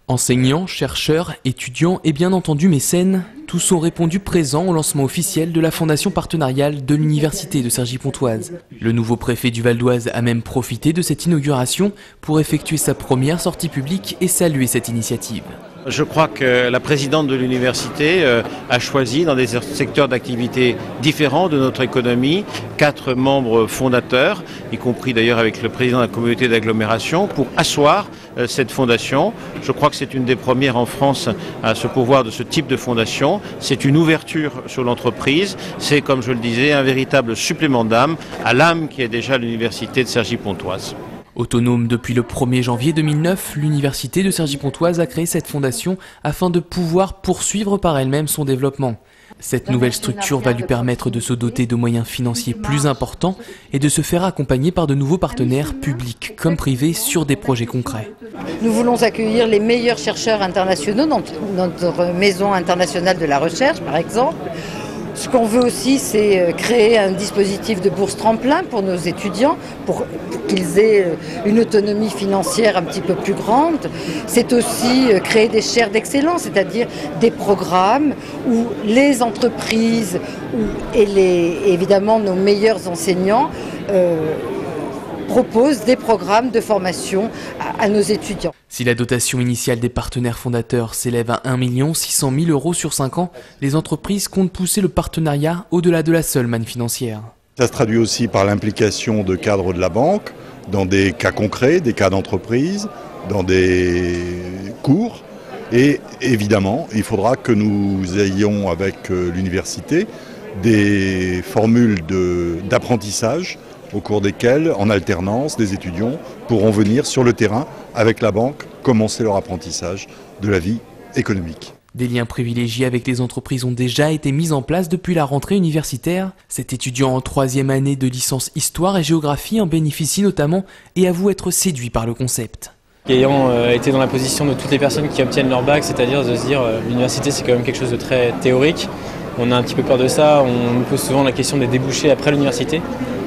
Enseignants, chercheurs, étudiants et bien entendu mécènes, tous ont répondu présents au lancement officiel de la fondation partenariale de l'université de Cergy-Pontoise. Le nouveau préfet du Val d'Oise a même profité de cette inauguration pour effectuer sa première sortie publique et saluer cette initiative. Je crois que la présidente de l'université a choisi dans des secteurs d'activité différents de notre économie 4 membres fondateurs, y compris d'ailleurs avec le président de la communauté d'agglomération, pour asseoir cette fondation. Je crois que c'est une des premières en France à se pourvoir de ce type de fondation. C'est une ouverture sur l'entreprise. C'est, comme je le disais, un véritable supplément d'âme à l'âme qui est déjà l'université de Cergy-Pontoise. Autonome depuis le 1er janvier 2009, l'université de Cergy-Pontoise a créé cette fondation afin de pouvoir poursuivre par elle-même son développement. Cette nouvelle structure va lui permettre de se doter de moyens financiers plus importants et de se faire accompagner par de nouveaux partenaires publics comme privés sur des projets concrets. Nous voulons accueillir les meilleurs chercheurs internationaux dans notre maison internationale de la recherche, par exemple. Ce qu'on veut aussi, c'est créer un dispositif de bourse tremplin pour nos étudiants, pour qu'ils aient une autonomie financière un petit peu plus grande. C'est aussi créer des chaires d'excellence, c'est-à-dire des programmes où les entreprises et évidemment nos meilleurs enseignants proposent des programmes de formation à nos étudiants. Si la dotation initiale des partenaires fondateurs s'élève à 1 600 000 € sur 5 ans, les entreprises comptent pousser le partenariat au-delà de la seule manne financière. Ça se traduit aussi par l'implication de cadres de la banque dans des cas concrets, des cas d'entreprise, dans des cours. Et évidemment, il faudra que nous ayons avec l'université des formules d'apprentissage au cours desquelles, en alternance, des étudiants pourront venir sur le terrain avec la banque commencer leur apprentissage de la vie économique. Des liens privilégiés avec les entreprises ont déjà été mis en place depuis la rentrée universitaire. Cet étudiant en 3e année de licence Histoire et Géographie en bénéficie notamment et avoue être séduit par le concept. Ayant été dans la position de toutes les personnes qui obtiennent leur bac, c'est-à-dire de se dire l'université c'est quand même quelque chose de très théorique, on a un petit peu peur de ça, on nous pose souvent la question des débouchés après l'université.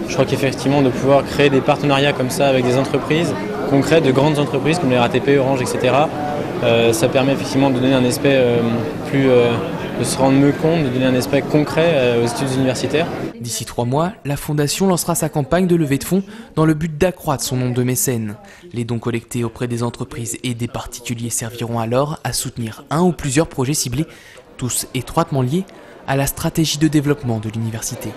Je crois qu'effectivement de pouvoir créer des partenariats comme ça avec des entreprises concrètes, de grandes entreprises comme les RATP, Orange, etc. Ça permet effectivement de donner un aspect de se rendre mieux compte, de donner un aspect concret aux études universitaires. D'ici 3 mois, la Fondation lancera sa campagne de levée de fonds dans le but d'accroître son nombre de mécènes. Les dons collectés auprès des entreprises et des particuliers serviront alors à soutenir un ou plusieurs projets ciblés, tous étroitement liés à la stratégie de développement de l'université.